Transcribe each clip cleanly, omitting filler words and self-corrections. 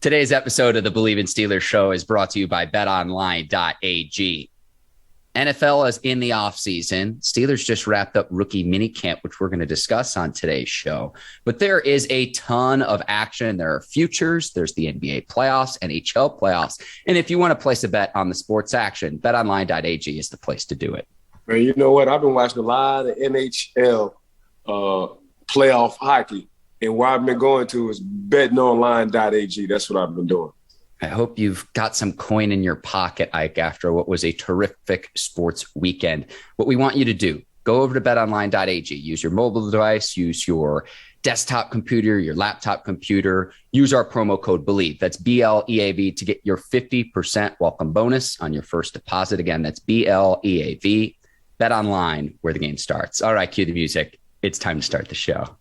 Today's episode of the Bleav in Steelers show is brought to you by betonline.ag. NFL is in the offseason. Steelers just wrapped up rookie minicamp, which we're going to discuss on today's show. But there is a ton of action. There are futures. There's the NBA playoffs, NHL playoffs. And if you want to place a bet on the sports action, betonline.ag is the place to do it. Man, you know what? I've been watching a lot of NHL playoff hockey. And where I've been going to is betonline.ag. That's what I've been doing. I hope you've got some coin in your pocket, Ike, after what was a terrific sports weekend. What we want you to do, go over to betonline.ag. Use your mobile device, use your desktop computer, your laptop computer. Use our promo code Bleav. That's BLEAV to get your 50% welcome bonus on your first deposit. Again, that's BLEAV. BetOnline, where the game starts. All right, cue the music. It's time to start the show.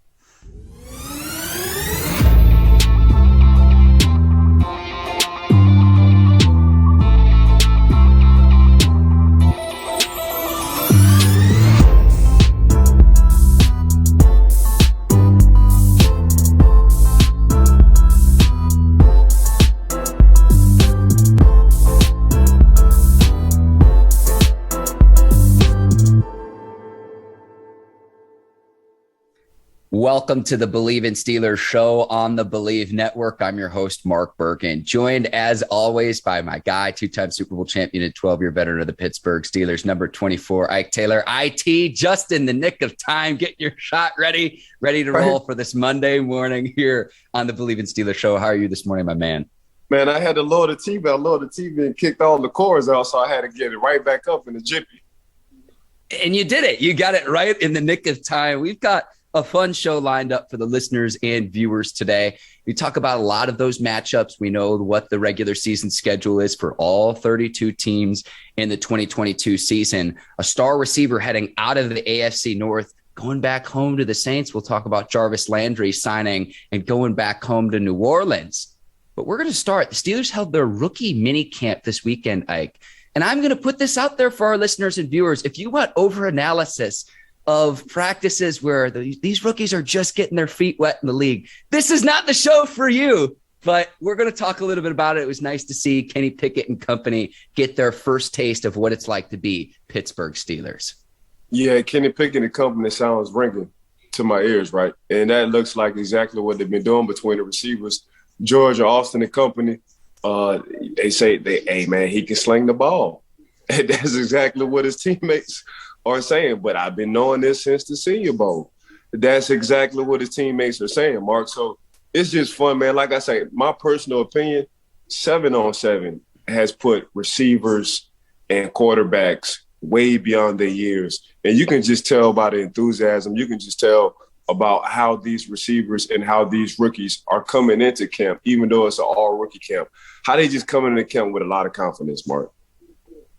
Welcome to the Bleav in Steelers show on the Bleav Network. I'm your host, Mark Bergin, joined as always by my guy, two-time Super Bowl champion and 12-year veteran of the Pittsburgh Steelers, number 24, Ike Taylor. IT, just in the nick of time, getting your shot ready to roll for this Monday morning here on the Bleav in Steelers show. How are you this morning, my man? Man, I had to lower the TV. I lowered the TV and kicked all the cords out, so I had to get it right back up in the jiffy. And you did it. You got it right in the nick of time. We've got a fun show lined up for the listeners and viewers today. We talk about a lot of those matchups. We know what the regular season schedule is for all 32 teams in the 2022 season. A star receiver heading out of the AFC North, going back home to the Saints. We'll talk about Jarvis Landry signing and going back home to New Orleans. But we're going to start. The Steelers held their rookie mini camp this weekend, Ike. And I'm going to put this out there for our listeners and viewers. If you want over-analysis of practices where these rookies are just getting their feet wet in the league, this is not the show for you, but we're going to talk a little bit about it. It was nice to see Kenny Pickett and company get their first taste of what it's like to be Pittsburgh Steelers. Yeah, Kenny Pickett and company sounds ringing to my ears, right? And that looks like exactly what they've been doing between the receivers. George, Austin and company, they say, hey, man, he can sling the ball. And that's exactly what his teammates are saying, but I've been knowing this since the Senior Bowl. That's exactly what his teammates are saying, Mark. So it's just fun, man. Like I say, my personal opinion, 7-on-7 has put receivers and quarterbacks way beyond their years. And you can just tell by the enthusiasm. You can just tell about how these receivers and how these rookies are coming into camp, even though it's an all-rookie camp, how they just come into camp with a lot of confidence, Mark.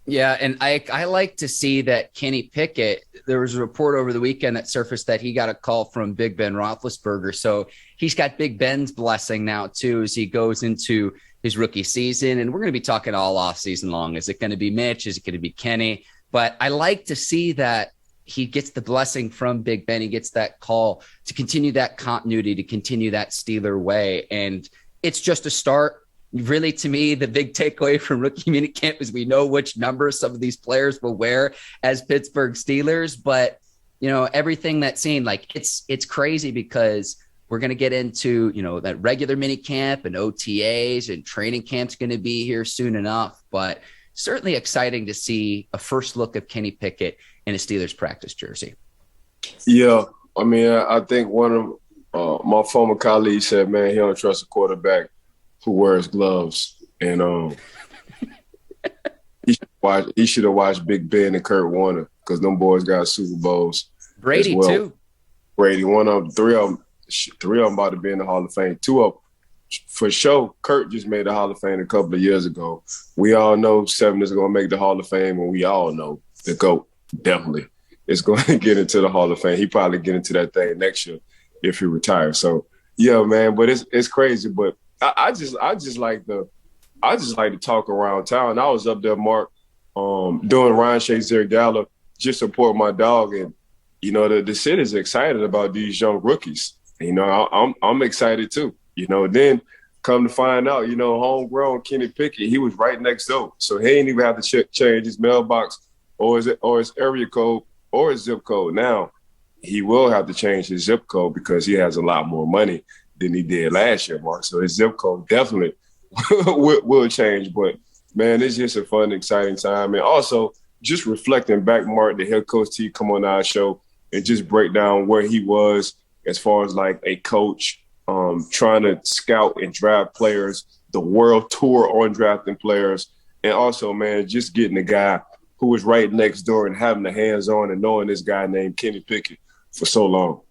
Yeah, and I like to see that Kenny Pickett, there was a report over the weekend that surfaced that he got a call from Big Ben Roethlisberger. So he's got Big Ben's blessing now, too, as he goes into his rookie season. And we're going to be talking all offseason long. Is it going to be Mitch? Is it going to be Kenny? But I like to see that he gets the blessing from Big Ben. He gets that call to continue that continuity, to continue that Steeler way. And it's just a start. Really, to me, the big takeaway from rookie minicamp is we know which number some of these players will wear as Pittsburgh Steelers. But, you know, everything that's seen, like it's crazy because we're going to get into, you know, that regular minicamp and OTAs and training camp's going to be here soon enough. But certainly exciting to see a first look of Kenny Pickett in a Steelers practice jersey. Yeah, I mean, I think one of my former colleagues said, man, he don't trust a quarterback who wears gloves. And he should have watched Big Ben and Kurt Warner because them boys got Super Bowls. Brady, well. too. Brady, one of them, three of them about to be in the Hall of Fame. Two of them, for sure, Kurt just made the Hall of Fame a couple of years ago. We all know Seven is going to make the Hall of Fame, and we all know the GOAT definitely is going to get into the Hall of Fame. He probably get into that thing next year if he retires. So, yeah, man, but it's crazy. But I just like to talk around town. I was up there, Mark, doing Ryan Shazier Gala, just support my dog, and you know the city's excited about these young rookies. You know, I'm excited too. You know, then Come to find out, homegrown Kenny Pickett, he was right next door. So he ain't even have to change his mailbox or his area code or his zip code. Now, he will have to change his zip code because he has a lot more money than he did last year, Mark. So his zip code definitely will change. But, man, it's just a fun, exciting time. And also, just reflecting back, Mark, the head coach T come on our show and just break down where he was as far as like a coach, trying to scout and draft players, the world tour on drafting players, and also, man, just getting a guy who was right next door and having the hands-on and knowing this guy named Kenny Pickett for so long.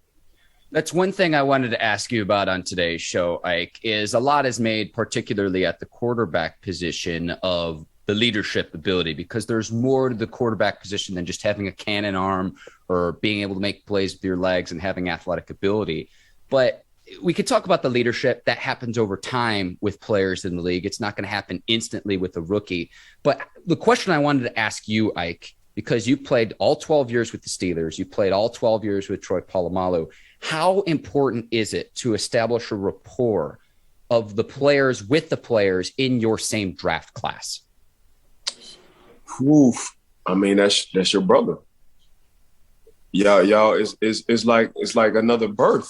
That's one thing I wanted to ask you about on today's show, Ike, is a lot is made, particularly at the quarterback position, of the leadership ability, because there's more to the quarterback position than just having a cannon arm or being able to make plays with your legs and having athletic ability. But we could talk about the leadership that happens over time with players in the league. It's not going to happen instantly with a rookie. But the question I wanted to ask you, Ike, because you played all 12 years with the Steelers, you played all 12 years with Troy Polamalu, how important is it to establish a rapport of the players with the players in your same draft class? Oof. I mean, that's your brother. Y'all, it's like another birth.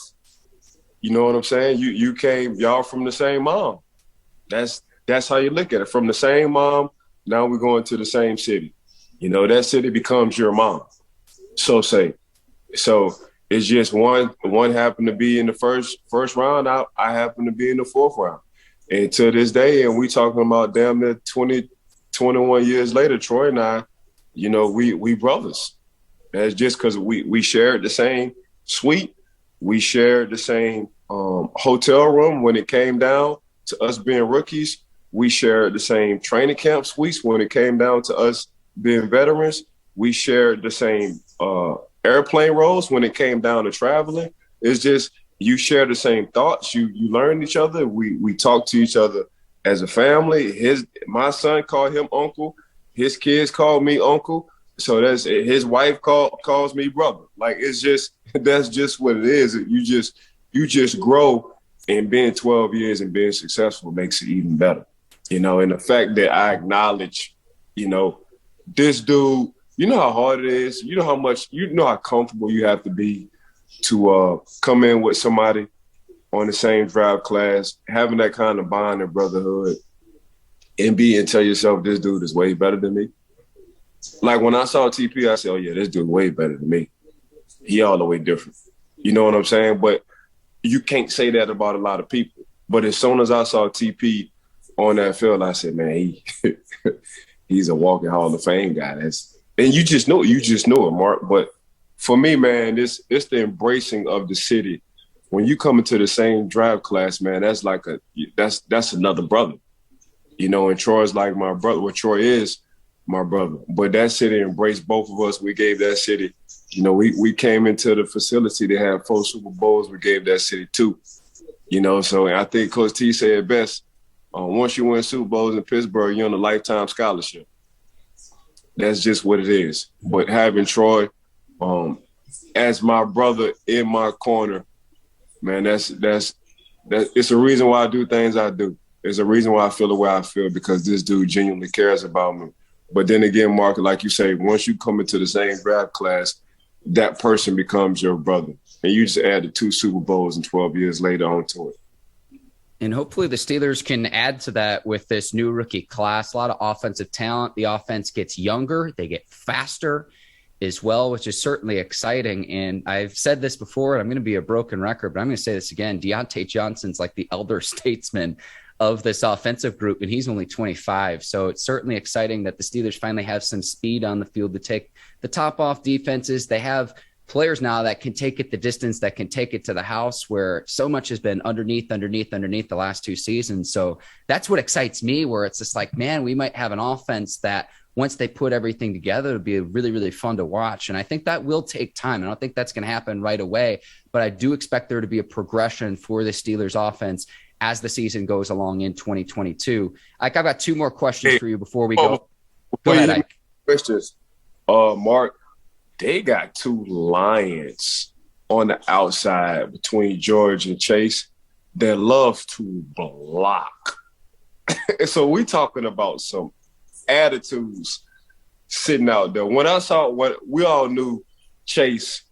You know what I'm saying? You came, y'all from the same mom. That's how you look at it. From the same mom, now we're going to the same city. That city becomes your mom. So it's just one happened to be in the first round. I happen to be in the fourth round. And to this day, and we talking about damn near 20, 21 years later, Troy and I, we brothers. That's just because we shared the same suite. We shared the same hotel room when it came down to us being rookies. We shared the same training camp suites when it came down to us being veterans. We shared the same airplane roles when it came down to traveling. It's just you share the same thoughts. You learn each other. We talk to each other as a family. My son called him uncle. His kids called me uncle. So that's his wife calls me brother. Like that's just what it is. You just grow, and being 12 years and being successful makes it even better. And the fact that I acknowledge, this dude, how hard it is, how comfortable you have to be to come in with somebody on the same draft class, having that kind of bond and brotherhood, and tell yourself this dude is way better than me. Like when I saw TP, I said, oh yeah, this dude way better than me. He all the way different. You know what I'm saying? But you can't say that about a lot of people. But as soon as I saw TP on that field, I said, man, he's a walking Hall of Fame guy. And you just know it, Mark. But for me, man, it's the embracing of the city. When you come into the same draft class, man, that's another brother. And Troy's like my brother. Well, Troy is my brother. But that city embraced both of us. We gave that city, we came into the facility to have 4 Super Bowls. We gave that city 2. So I think Coach T said it best. Once you win Super Bowls in Pittsburgh, you're on a lifetime scholarship. That's just what it is. But having Troy as my brother in my corner, man, that's it's a reason why I do things I do. It's a reason why I feel the way I feel, because this dude genuinely cares about me. But then again, Mark, like you say, once you come into the same draft class, that person becomes your brother. And you just add the 2 Super Bowls and 12 years later onto it. And hopefully the Steelers can add to that with this new rookie class. A lot of offensive talent. The offense gets younger. They get faster as well, which is certainly exciting. And I've said this before, and I'm going to be a broken record, but I'm going to say this again. Deontay Johnson's like the elder statesman of this offensive group, and he's only 25. So it's certainly exciting that the Steelers finally have some speed on the field to take the top off defenses. They have players now that can take it the distance, that can take it to the house, where so much has been underneath the last 2 seasons. So that's what excites me, where it's just like, man, we might have an offense that once they put everything together, it'll be really, really fun to watch. And I think that will take time. I don't think that's going to happen right away, but I do expect there to be a progression for the Steelers offense as the season goes along in 2022. Ike, I've got 2 more questions for you before we go. Go ahead, Ike. Questions. Mark, they got 2 lions on the outside between George and Chase. that loves to block. And so we talking about some attitudes sitting out there. When I saw what we all knew, Chase,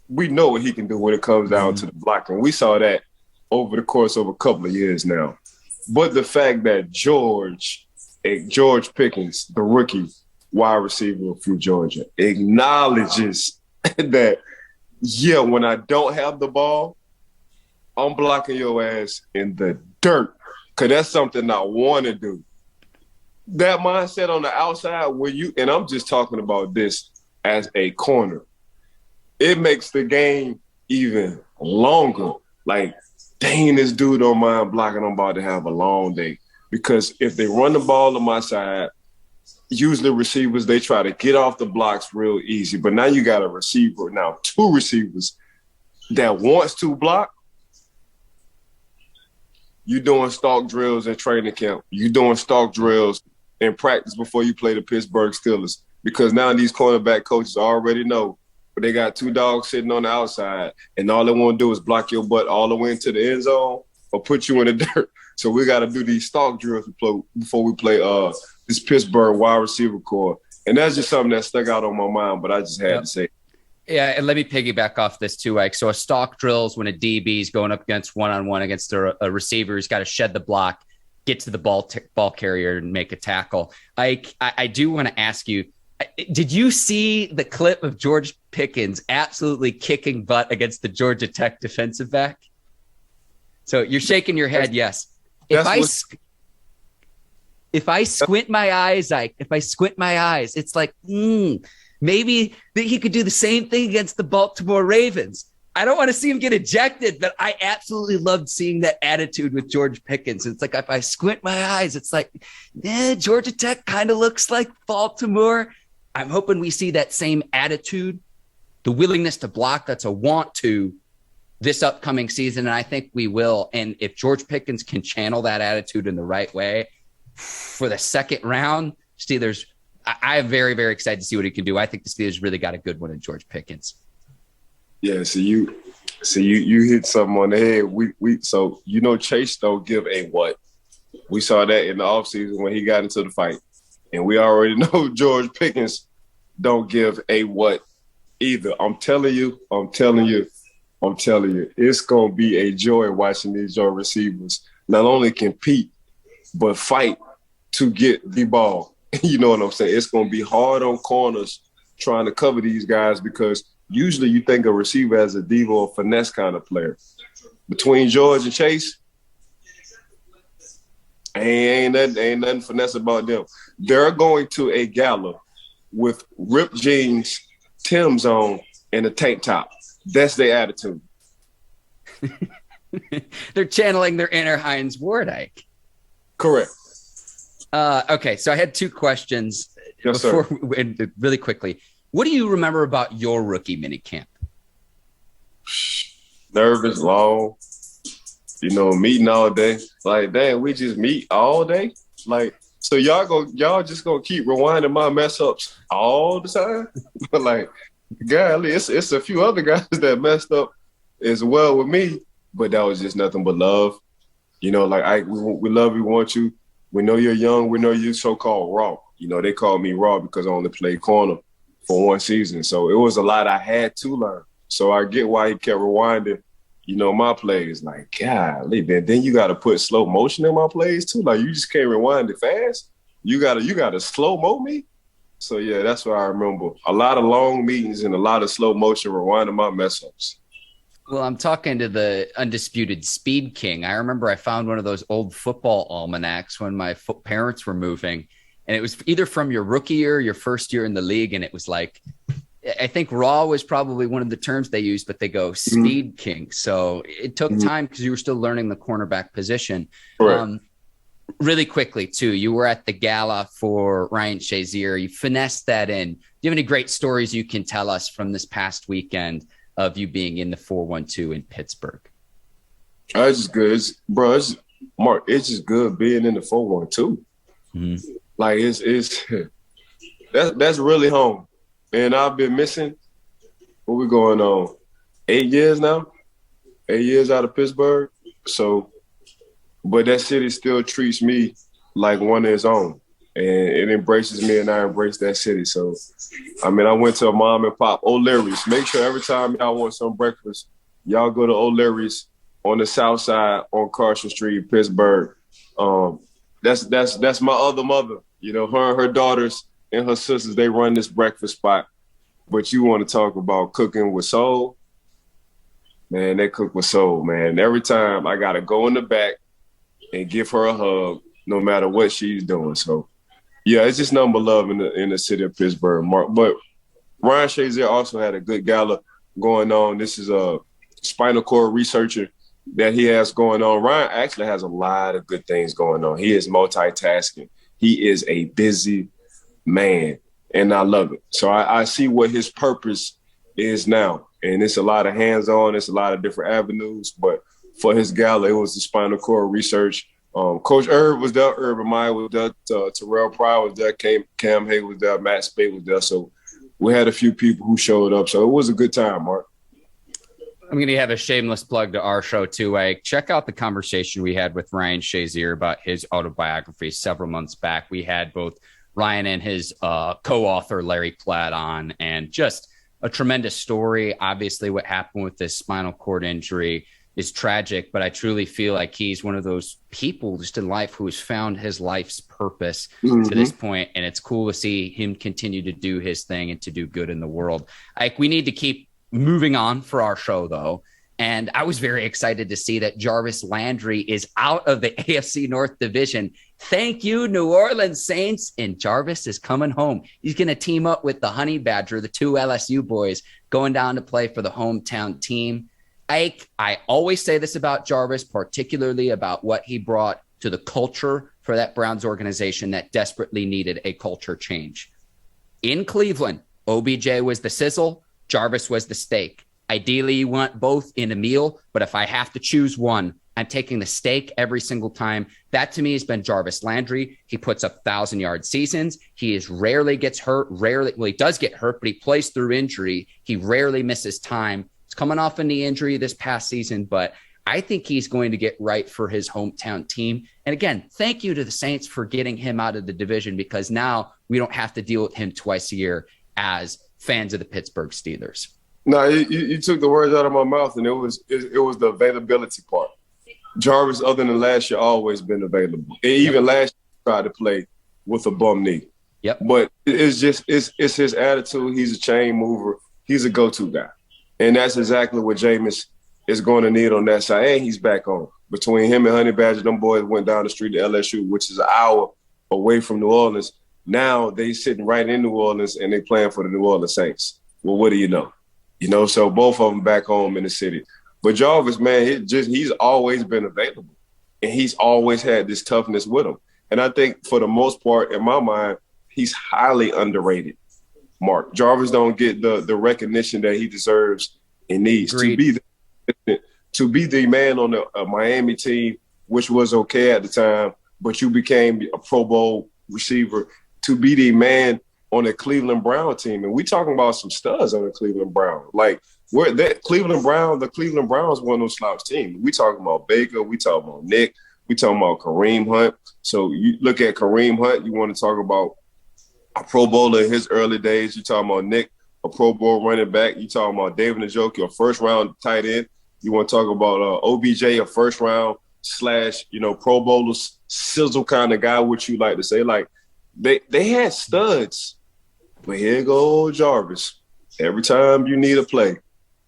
we know what he can do when it comes down to the blocking. We saw that over the course of a couple of years now. But the fact that George Pickens, the rookie wide receiver from Georgia, acknowledges that, yeah, when I don't have the ball, I'm blocking your ass in the dirt, because that's something I want to do. That mindset on the outside where you, and I'm just talking about this as a corner, it makes the game even longer. Like, dang, this dude don't mind blocking. I'm about to have a long day. Because if they run the ball on my side, usually receivers, they try to get off the blocks real easy. But now you got a receiver, now two receivers that wants to block. You doing stalk drills in training camp. You doing stalk drills in practice before you play the Pittsburgh Steelers. Because now these cornerback coaches already know, but they got two dogs sitting on the outside, and all they want to do is block your butt all the way into the end zone or put you in the dirt. So we got to do these stalk drills before we play this Pittsburgh wide receiver core. And that's just something that stuck out on my mind, but I just had to say. Yeah, and let me piggyback off this too, Ike. So a stalk drill is when a DB is going up against one-on-one against a receiver who's got to shed the block, get to the ball carrier, and make a tackle. Ike, I do want to ask you, did you see the clip of George Pickens absolutely kicking butt against the Georgia Tech defensive back? So you're shaking your head, yes. If I squint my eyes, Ike, it's like, maybe he could do the same thing against the Baltimore Ravens. I don't want to see him get ejected, but I absolutely loved seeing that attitude with George Pickens. It's like, if I squint my eyes, it's like, Georgia Tech kind of looks like Baltimore. I'm hoping we see that same attitude, the willingness to block, that's a want to, this upcoming season, and I think we will. And if George Pickens can channel that attitude in the right way for the second round, Steelers, I am very, very excited to see what he can do. I think the Steelers really got a good one in George Pickens. Yeah, so you hit something on the head. So Chase don't give a what. We saw that in the offseason when he got into the fight. And we already know George Pickens don't give a what either. I'm telling you, it's going to be a joy watching these young receivers not only compete, but fight to get the ball. You know what I'm saying? It's going to be hard on corners trying to cover these guys, because usually you think a receiver as a diva or finesse kind of player. Between George and Chase, ain't nothing finesse about them. They're going to a gala with ripped jeans, Tim's on, and a tank top. That's their attitude. They're channeling their inner Heinz Ward, Ike. Correct. Okay, so I had two questions before really quickly. What do you remember about your rookie minicamp? Nervous, long, meeting all day. Like, damn, we just meet all day? Like, so y'all just gonna keep rewinding my mess ups all the time? But like, golly, it's a few other guys that messed up as well with me, but that was just nothing but love. Like, we love you, want you. We know you're young. We know you're so-called raw. They called me raw because I only played corner for one season. So it was a lot I had to learn. So I get why he kept rewinding, my plays. Like, golly, man, then you got to put slow motion in my plays too. Like, you just can't rewind it fast. You gotta slow-mo me. So, yeah, that's what I remember. A lot of long meetings and a lot of slow motion rewinding my mess-ups. Well, I'm talking to the undisputed Speed King. I remember I found one of those old football almanacs when my parents were moving, and it was either from your rookie year, your first year in the league, and it was like, I think raw was probably one of the terms they used, but they go Speed King. So it took time because you were still learning the cornerback position. Right. Really quickly, too, you were at the gala for Ryan Shazier. You finessed that in. Do you have any great stories you can tell us from this past weekend of you being in the 412 in Pittsburgh? It's just good. Mark, it's just good being in the 412. Mm-hmm. Like, that's really home. And I've been missing, what we going on, 8 years now? 8 years out of Pittsburgh. So, but that city still treats me like one of its own. And it embraces me, and I embrace that city. So, I mean, I went to a mom and pop, O'Leary's. Make sure every time y'all want some breakfast, y'all go to O'Leary's on the south side on Carson Street, Pittsburgh. That's my other mother. You know, her and her daughters and her sisters, they run this breakfast spot. But you want to talk about cooking with soul? Man, they cook with soul, man. Every time I got to go in the back and give her a hug, no matter what she's doing. So, yeah, it's just nothing but love in the city of Pittsburgh, Mark. But Ryan Shazier also had a good gala going on. This is a spinal cord researcher that he has going on. Ryan actually has a lot of good things going on. He is multitasking. He is a busy man, and I love it. So I see what his purpose is now. And it's a lot of hands-on. It's a lot of different avenues. But for his gala, it was the spinal cord research. Coach Herb was there. Urban Meyer was there. Terrell Pryor was there. Cam Hay was there. Matt Spade was there. So we had a few people who showed up. So it was a good time, Mark. I'm going to have a shameless plug to our show, too. Check out the conversation we had with Ryan Shazier about his autobiography several months back. We had both Ryan and his co-author, Larry Platt, on, and just a tremendous story. Obviously, what happened with this spinal cord injury is tragic, but I truly feel like he's one of those people just in life who has found his life's purpose to this point, and it's cool to see him continue to do his thing and to do good in the world. We need to keep moving on for our show, though, and I was very excited to see that Jarvis Landry is out of the AFC North Division. Thank you, New Orleans Saints, and Jarvis is coming home. He's going to team up with the Honey Badger, the two LSU boys, going down to play for the hometown team. I always say this about Jarvis, particularly about what he brought to the culture for that Browns organization that desperately needed a culture change. In Cleveland, OBJ was the sizzle, Jarvis was the steak. Ideally, you want both in a meal, but if I have to choose one, I'm taking the steak every single time. That to me has been Jarvis Landry. He puts up 1,000-yard seasons. He rarely gets hurt. He does get hurt, but he plays through injury. He rarely misses time. He's coming off a knee injury this past season, but I think he's going to get right for his hometown team. And again, thank you to the Saints for getting him out of the division, because now we don't have to deal with him twice a year as fans of the Pittsburgh Steelers. No, you took the words out of my mouth, and it was the availability part. Jarvis, other than last year, always been available. Even last year, he tried to play with a bum knee. Yep. But it's his attitude. He's a chain mover. He's a go-to guy. And that's exactly what Jameis is going to need on that side. And he's back on. Between him and Honey Badger, them boys went down the street to LSU, which is an hour away from New Orleans. Now they sitting right in New Orleans, and they playing for the New Orleans Saints. Well, what do you know? So both of them back home in the city. But Jarvis, man, he's always been available, and he's always had this toughness with him. And I think for the most part, in my mind, he's highly underrated. Mark, Jarvis don't get the recognition that he deserves and needs. Agreed. To be the man on the Miami team, which was okay at the time, but you became a Pro Bowl receiver. To be the man on the Cleveland Brown team, and we talking about some studs on the Cleveland Brown. Like the Cleveland Browns won those slouch team. We talking about Baker, we talking about Nick, we talking about Kareem Hunt. So you look at Kareem Hunt, you want to talk about a Pro Bowler in his early days. You talking about Nick, a Pro Bowl running back. You talking about David Njoku, a first round tight end. You want to talk about OBJ, a first round / Pro Bowler sizzle kind of guy, what you like to say. Like they had studs. But here goes Jarvis. Every time you need a play,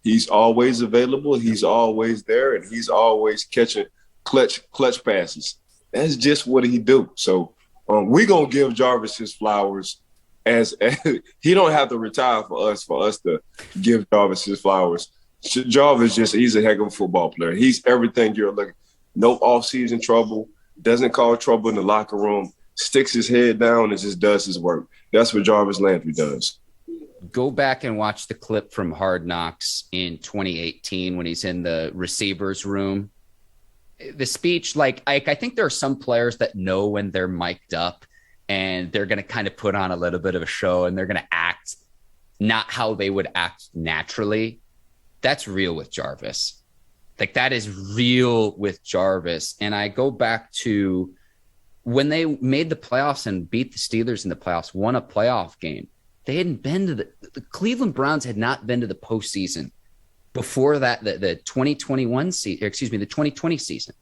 he's always available. He's always there, and he's always catching clutch passes. That's just what he do. So we're going to give Jarvis his flowers as he don't have to retire for us to give Jarvis his flowers. Jarvis he's a heck of a football player. He's everything you're looking. No off-season trouble, doesn't cause trouble in the locker room, sticks his head down and just does his work. That's what Jarvis Landry does. Go back and watch the clip from Hard Knocks in 2018 when he's in the receivers room. The speech, I think there are some players that know when they're mic'd up and they're going to kind of put on a little bit of a show and they're going to act not how they would act naturally. That's real with Jarvis. Like, that is real with Jarvis. And I go back to when they made the playoffs and beat the Steelers in the playoffs, won a playoff game. They hadn't been to the Cleveland Browns had not been to the postseason before that, the 2021 season, excuse me, the 2020 season.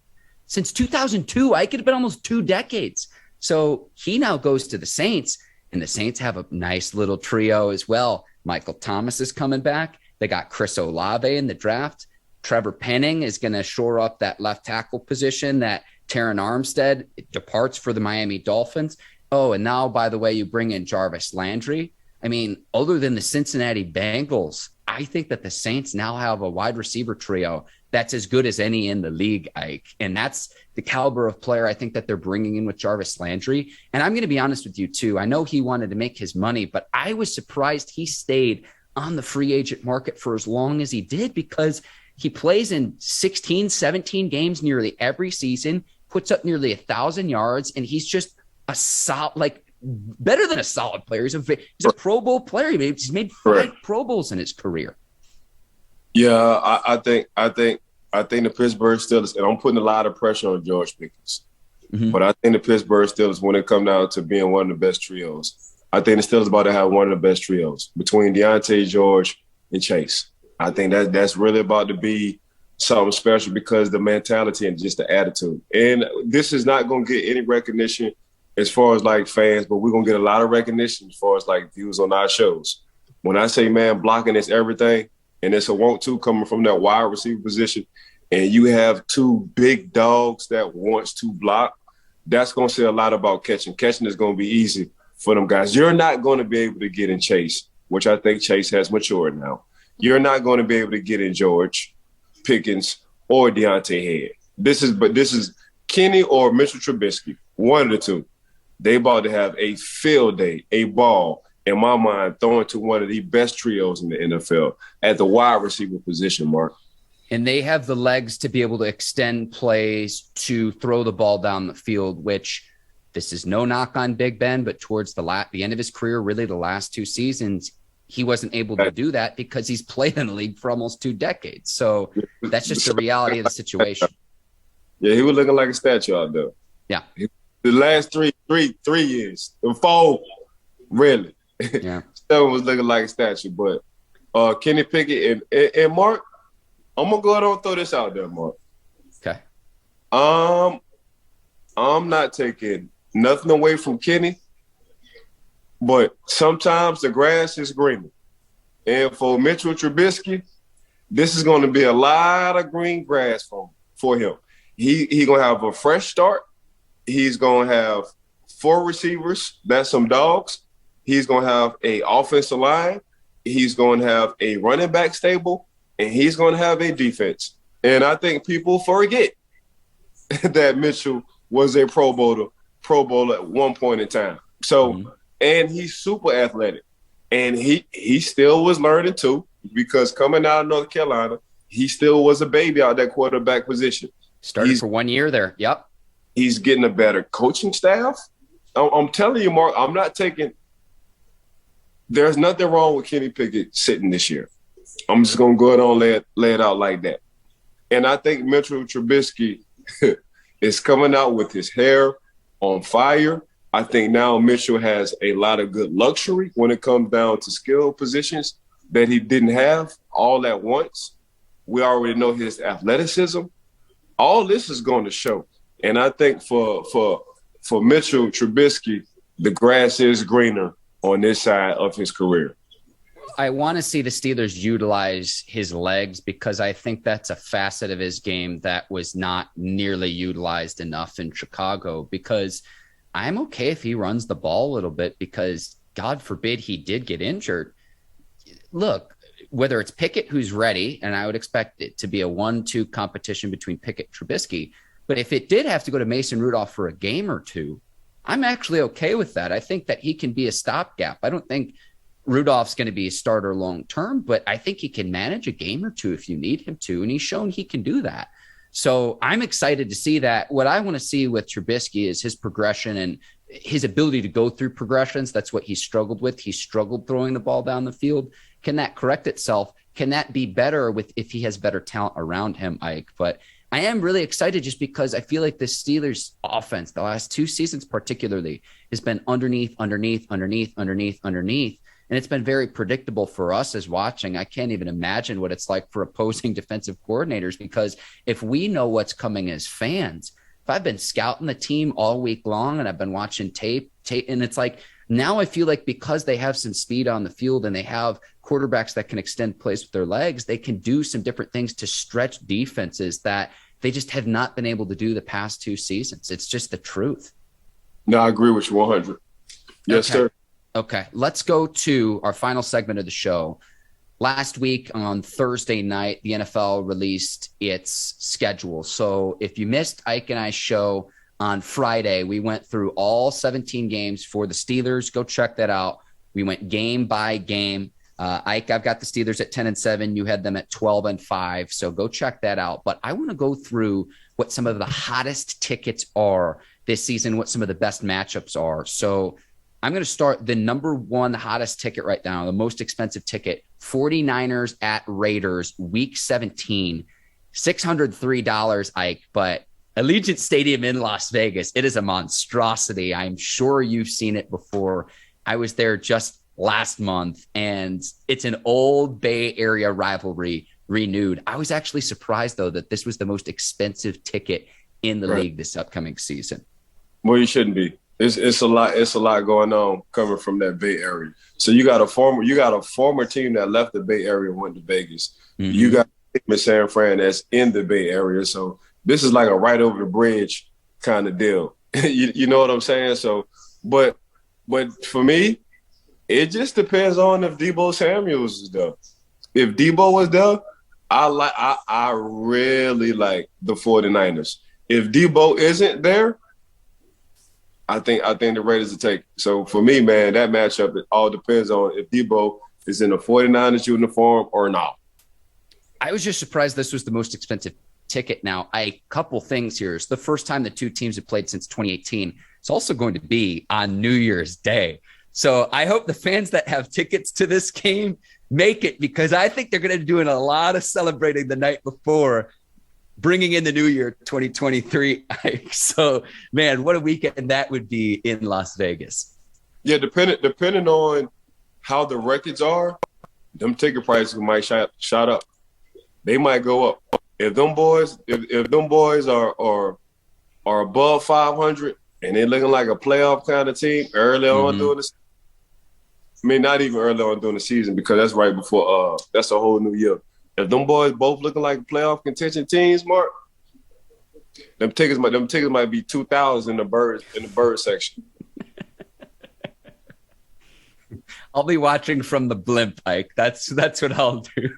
Since 2002, I could have been almost 2 decades. So he now goes to the Saints, and the Saints have a nice little trio as well. Michael Thomas is coming back. They got Chris Olave in the draft. Trevor Penning is going to shore up that left tackle position that Terron Armstead departs for the Miami Dolphins. Oh, and now, by the way, you bring in Jarvis Landry. I mean, other than the Cincinnati Bengals, I think that the Saints now have a wide receiver trio that's as good as any in the league, Ike. And that's the caliber of player I think that they're bringing in with Jarvis Landry. And I'm going to be honest with you, too. I know he wanted to make his money, but I was surprised he stayed on the free agent market for as long as he did, because he plays in 16, 17 games nearly every season, puts up nearly 1,000 yards, and he's just a solid, like, better than a solid player. He's a Pro Bowl player. He's made 5 Pro Bowls in his career. Yeah, I think the Pittsburgh Steelers, and I'm putting a lot of pressure on George Pickens, but I think the Pittsburgh Steelers, when it comes down to being one of the best trios, I think the Steelers about to have one of the best trios between Deontay, George, and Chase. I think that's really about to be something special because of the mentality and just the attitude. And this is not going to get any recognition as far as like fans, but we're going to get a lot of recognition as far as like views on our shows. When I say, man, blocking is everything, and it's a want-to coming from that wide receiver position, and you have 2 big dogs that wants to block, that's going to say a lot about catching. Catching is going to be easy for them guys. You're not going to be able to get in Chase, which I think Chase has matured now. You're not going to be able to get in George, Pickens, or Deontay Head. This is Kenny or Mitchell Trubisky, one of the two. They about to have a field day, a ball, in my mind, throwing to one of the best trios in the NFL at the wide receiver position, Mark. And they have the legs to be able to extend plays to throw the ball down the field, which this is no knock on Big Ben, but towards the end of his career, really the last 2 seasons, he wasn't able to do that because he's played in the league for almost 2 decades. So that's just the reality of the situation. Yeah, he was looking like a statue out there. Yeah. The last three years, the 4, really. Yeah. Seven was looking like a statue. But Kenny Pickett and Mark, I'm gonna go ahead and throw this out there, Mark. Okay. I'm not taking nothing away from Kenny, but sometimes the grass is greener. And for Mitchell Trubisky, this is going to be a lot of green grass for him. He going to have a fresh start. He's going to have 4 receivers. That's some dogs. He's going to have an offensive line. He's going to have a running back stable. And he's going to have a defense. And I think people forget that Mitchell was a Pro Bowler at one point in time. So, and he's super athletic. And he still was learning too, because coming out of North Carolina, he still was a baby out that quarterback position. Started for 1 year there. Yep. He's getting a better coaching staff. I'm telling you, Mark, I'm not taking – there's nothing wrong with Kenny Pickett sitting this year. I'm just going to go ahead and lay it out like that. And I think Mitchell Trubisky is coming out with his hair on fire. I think now Mitchell has a lot of good luxury when it comes down to skill positions that he didn't have all at once. We already know his athleticism. All this is going to show. And I think for Mitchell Trubisky, the grass is greener on this side of his career. I want to see the Steelers utilize his legs, because I think that's a facet of his game that was not nearly utilized enough in Chicago, because I'm okay if he runs the ball a little bit, because God forbid he did get injured. Look, whether it's Pickett who's ready, and I would expect it to be a 1-2 competition between Pickett and Trubisky, but if it did have to go to Mason Rudolph for a game or 2, I'm actually okay with that. I think that he can be a stopgap. I don't think Rudolph's going to be a starter long-term, but I think he can manage a game or 2 if you need him to, and he's shown he can do that. So I'm excited to see that. What I want to see with Trubisky is his progression and his ability to go through progressions. That's what he struggled with. He struggled throwing the ball down the field. Can that correct itself? Can that be better if he has better talent around him, Ike? But I am really excited just because I feel like the Steelers offense, the last 2 seasons particularly, has been underneath. And it's been very predictable for us as watching. I can't even imagine what it's like for opposing defensive coordinators, because if we know what's coming as fans, if I've been scouting the team all week long and I've been watching tape, and it's like now I feel like because they have some speed on the field and they have quarterbacks that can extend plays with their legs, they can do some different things to stretch defenses that they just have not been able to do the past 2 seasons. It's just the truth. No, I agree with you 100. Yes, sir. Okay, let's go to our final segment of the show. Last week on Thursday night, the NFL released its schedule. So if you missed Ike and I's show on Friday, we went through all 17 games for the Steelers. Go check that out. We went game by game. Ike, I've got the Steelers at 10-7. You had them at 12-5. So go check that out. But I want to go through what some of the hottest tickets are this season, what some of the best matchups are. So I'm going to start the number one hottest ticket right now, the most expensive ticket, 49ers at Raiders, week 17, $603, Ike. But Allegiant Stadium in Las Vegas, it is a monstrosity. I'm sure you've seen it before. I was there just last month, and it's an old Bay Area rivalry renewed. I was actually surprised, though, that this was the most expensive ticket in the league this upcoming season. Well, you shouldn't be. It's a lot going on coming from that Bay Area. So you got a former team that left the Bay Area and went to Vegas. Mm-hmm. You got a team in San Fran that's in the Bay Area. So this is like a right over the bridge kind of deal. you know what I'm saying? So, but for me, it just depends on if Deebo Samuels is there. If Deebo was there, I really like the 49ers. If Deebo isn't there, I think the Raiders will take it. So for me, man, that matchup, it all depends on if Deebo is in a 49ers uniform or not. I was just surprised this was the most expensive ticket. Now, a couple things here. It's the first time the 2 teams have played since 2018. It's also going to be on New Year's Day. So I hope the fans that have tickets to this game make it, because I think they're going to be doing a lot of celebrating the night before, bringing in the new year, 2023. So, man, what a weekend that would be in Las Vegas. Yeah, depending on how the records are, them ticket prices might shot up. They might go up. If them boys are above 500 and they're looking like a playoff kind of team early on during the, I mean, not even early on during the season, because that's right before that's a whole new year. If them boys both looking like playoff contention teams, Mark, them tickets might be 2,000 in the bird section. I'll be watching from the blimp, Ike. That's what I'll do.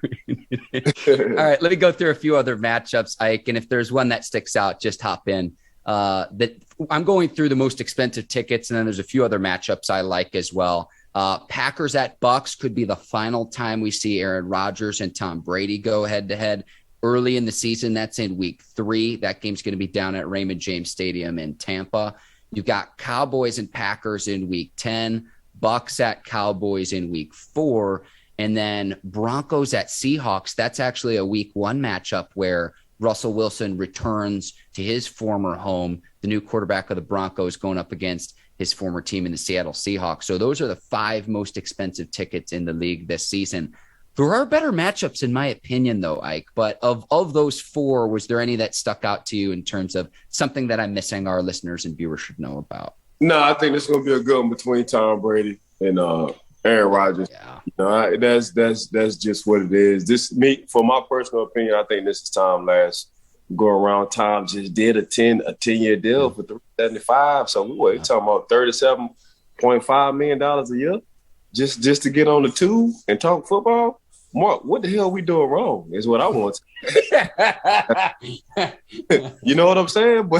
All right, let me go through a few other matchups, Ike, and if there's one that sticks out, just hop in. That I'm going through the most expensive tickets, and then there's a few other matchups I like as well. Packers at Bucks could be the final time we see Aaron Rodgers and Tom Brady go head-to-head early in the season. That's in week 3. That game's going to be down at Raymond James Stadium in Tampa. You've got Cowboys and Packers in week 10, Bucks at Cowboys in week 4, and then Broncos at Seahawks. That's actually a week 1 matchup where Russell Wilson returns to his former home, the new quarterback of the Broncos, going up against his former team in the Seattle Seahawks. So those are the 5 most expensive tickets in the league this season. There are better matchups, in my opinion, though, Ike. But of those 4, was there any that stuck out to you in terms of something that I'm missing our listeners and viewers should know about? No, I think this is going to be a good one between Tom Brady and Aaron Rodgers. Yeah. You know, that's just what it is. For my personal opinion, I think this is Tom last go around. Tom just did a 10-year deal for $375. So we're talking about $37.5 million a year just to get on the tube and talk football. Mark, what the hell are we doing wrong is what I want to. You know what I'm saying?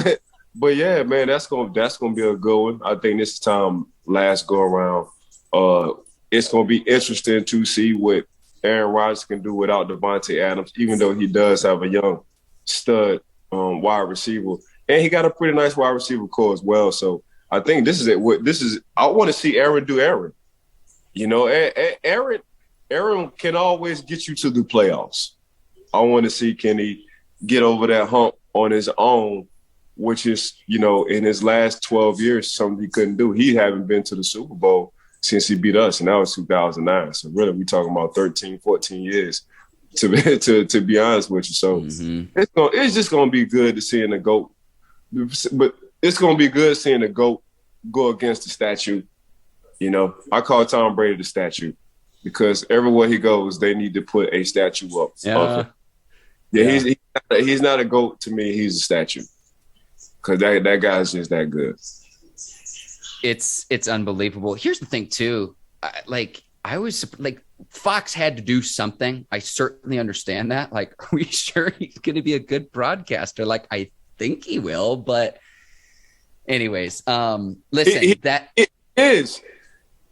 But yeah, man, that's gonna be a good one. I think this is Tom last go around. It's gonna be interesting to see what Aaron Rodgers can do without Devontae Adams, even though he does have a young stud wide receiver, and he got a pretty nice wide receiver core as well. So I think this is it. I want to see Aaron do Aaron. You know, Aaron Aaron can always get you to the playoffs. I want to see Kenny get over that hump on his own, which is, in his last 12 years, something he couldn't do. He haven't been to the Super Bowl since he beat us, and that was 2009. So really, we're talking about 13, 14 years, to be honest with you. So it's just going to be good to seeing the GOAT. But it's going to be good seeing the GOAT go against the statue. I call Tom Brady the statue because everywhere he goes, they need to put a statue up. He's not a GOAT to me. He's a statue because that guy's just that good. It's unbelievable. Here's the thing too. I was like, Fox had to do something. I certainly understand that. Like, are we sure he's going to be a good broadcaster? Like, I think he will, but anyways, listen, it is.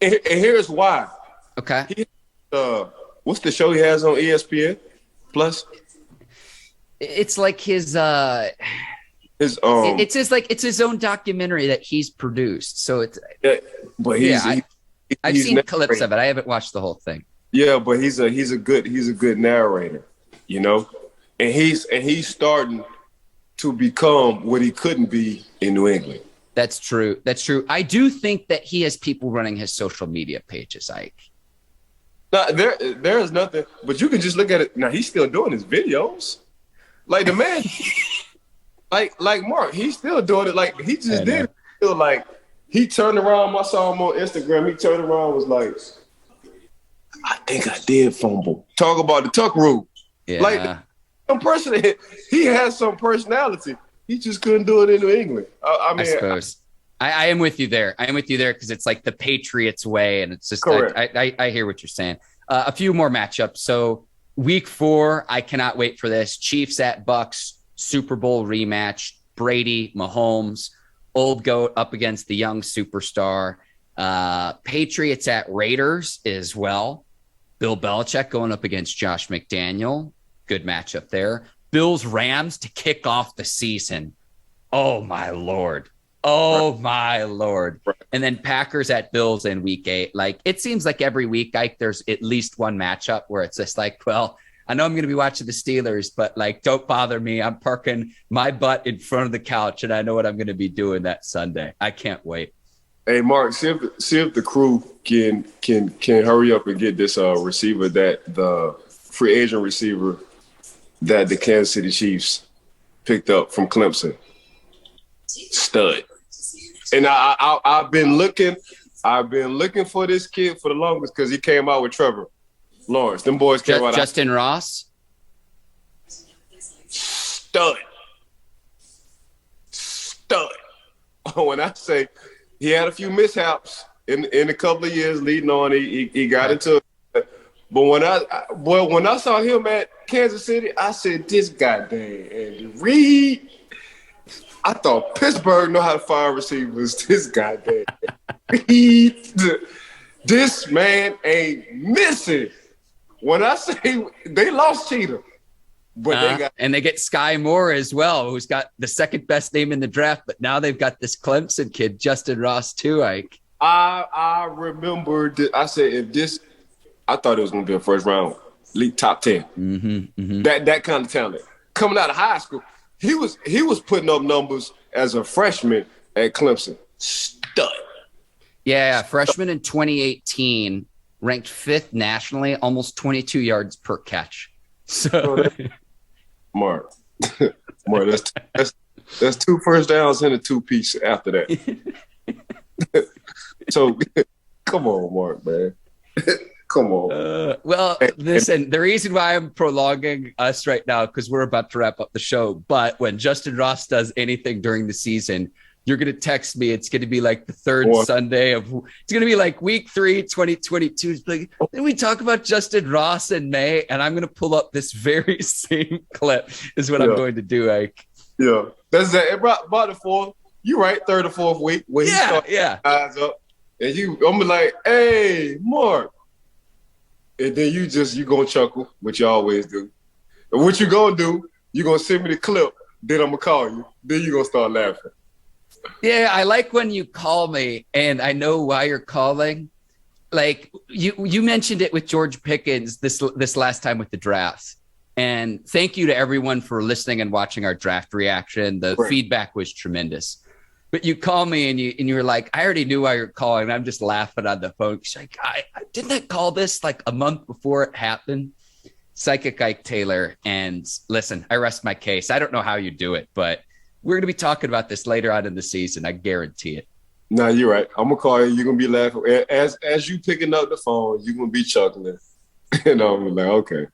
And here's why. Okay. What's the show he has on ESPN Plus? It's like his it's his own documentary that he's produced. So it's I've seen clips of it. I haven't watched the whole thing. Yeah, but he's a good narrator, and he's starting to become what he couldn't be in New England. That's true. I do think that he has people running his social media pages, Ike. No, there is nothing, but you can just look at it. Now he's still doing his videos. Like the man, like Mark, he's still doing it. Like he just did it. Feel like he turned around. I saw him on Instagram. He turned around, was like, I think I did fumble. Talk about the tuck rule. Yeah. Like some person, he has some personality. He just couldn't do it in New England. I suppose. I am with you there. Because it's like the Patriots way, and it's just I hear what you're saying. A few more matchups. So week 4, I cannot wait for this. Chiefs at Bucks, Super Bowl rematch. Brady, Mahomes, old GOAT up against the young superstar. Patriots at Raiders as well. Bill Belichick going up against Josh McDaniel. Good matchup there. Bills Rams to kick off the season. Oh my Lord. And then Packers at Bills in week 8. Like, it seems like every week, Ike, there's at least one matchup where it's just like, well, I know I'm going to be watching the Steelers, but like, don't bother me. I'm parking my butt in front of the couch and I know what I'm going to be doing that Sunday. I can't wait. Hey, Mark, see if the crew can hurry up and get this receiver, that the free agent receiver that the Kansas City Chiefs picked up from Clemson. Stud. And I've been looking for this kid for the longest because he came out with Trevor Lawrence. Them boys came out. Justin Ross. Stud. When I say he had a few mishaps in a couple of years leading on, he got into it. But when I saw him at Kansas City, I said, this goddamn Andy Reid. I thought Pittsburgh know how to find receivers. This goddamn Reid. This man ain't missing. When I say they lost Cheetah, but they get Sky Moore as well, who's got the second best name in the draft. But now they've got this Clemson kid, Justin Ross, too, Ike. I remember I said I thought it was going to be a first round league top 10. That kind of talent coming out of high school. He was putting up numbers as a freshman at Clemson. Stud. Yeah, freshman in 2018, ranked 5th nationally, almost 22 yards per catch. So, Mark, that's 2 first downs and a 2-piece after that. So, come on, Mark, man. Come on. Listen, the reason why I'm prolonging us right now, because we're about to wrap up the show, but when Justin Ross does anything during the season, you're going to text me. It's going to be like the third Sunday it's going to be like week 3, 2022. It's like, did we talk about Justin Ross in May? And I'm going to pull up this very same clip is what I'm going to do, Ike. Yeah. That's that. About the 4th. You're right. 3rd or 4th week. When he eyes up. And I'm going to be like, hey, Mark. And then you going to chuckle, which you always do. And what you going to do, you're going to send me the clip, then I'm going to call you. Then you're going to start laughing. Yeah, I like when you call me and I know why you're calling. like you mentioned it with George Pickens this last time with the drafts. And thank you to everyone for listening and watching our draft reaction. The feedback was tremendous. But you call me and you were like, I already knew why you're calling. And I'm just laughing on the phone. She's like, I didn't I call this like a month before it happened? Psychic Ike Taylor. And listen, I rest my case. I don't know how you do it, but we're going to be talking about this later on in the season. I guarantee it. No, you're right. I'm going to call you. You're going to be laughing. As you picking up the phone, you're going to be chuckling. And I'm like, okay.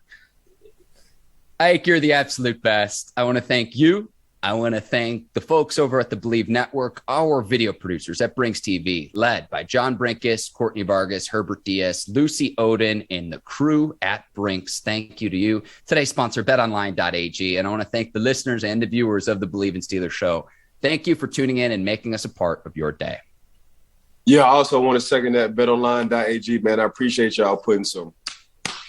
Ike, you're the absolute best. I want to thank you. I want to thank the folks over at the Bleav Network, our video producers at Brinks TV, led by John Brinkus, Courtney Vargas, Herbert Diaz, Lucy Oden, and the crew at Brinks. Thank you to you. Today's sponsor, betonline.ag. And I want to thank the listeners and the viewers of the Bleav in Steelers show. Thank you for tuning in and making us a part of your day. Yeah, I also want to second that, betonline.ag, man. I appreciate y'all putting some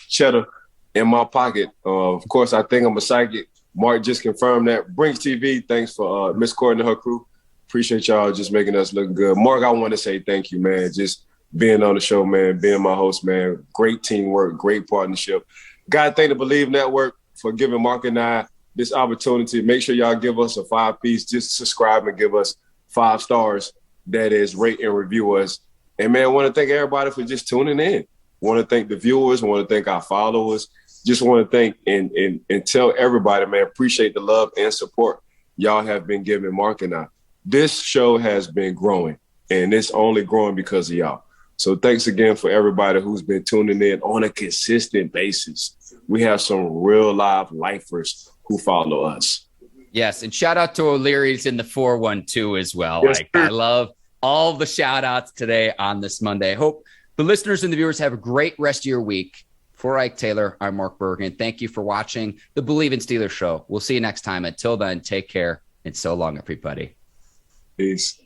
cheddar in my pocket. Of course, I think I'm a psychic. Mark just confirmed that. Brinks TV, thanks for Miss Courtney and her crew. Appreciate y'all just making us look good. Mark, I want to say thank you, man. Just being on the show, man, being my host, man. Great teamwork, great partnership. Got to thank the Bleav Network for giving Mark and I this opportunity. Make sure y'all give us a 5-piece. Just subscribe and give us 5 stars. That is, rate and review us. And, man, I want to thank everybody for just tuning in. Want to thank the viewers. Want to thank our followers. Just want to thank and tell everybody, man, appreciate the love and support y'all have been giving Mark and I. This show has been growing, and it's only growing because of y'all. So thanks again for everybody who's been tuning in on a consistent basis. We have some real live lifers who follow us. Yes, and shout out to O'Leary's in the 412 as well. Yes, like, I love all the shout outs today on this Monday. I hope the listeners and the viewers have a great rest of your week. For Ike Taylor, I'm Mark Bergin. Thank you for watching the Bleav in Steelers show. We'll see you next time. Until then, take care and so long, everybody. Peace.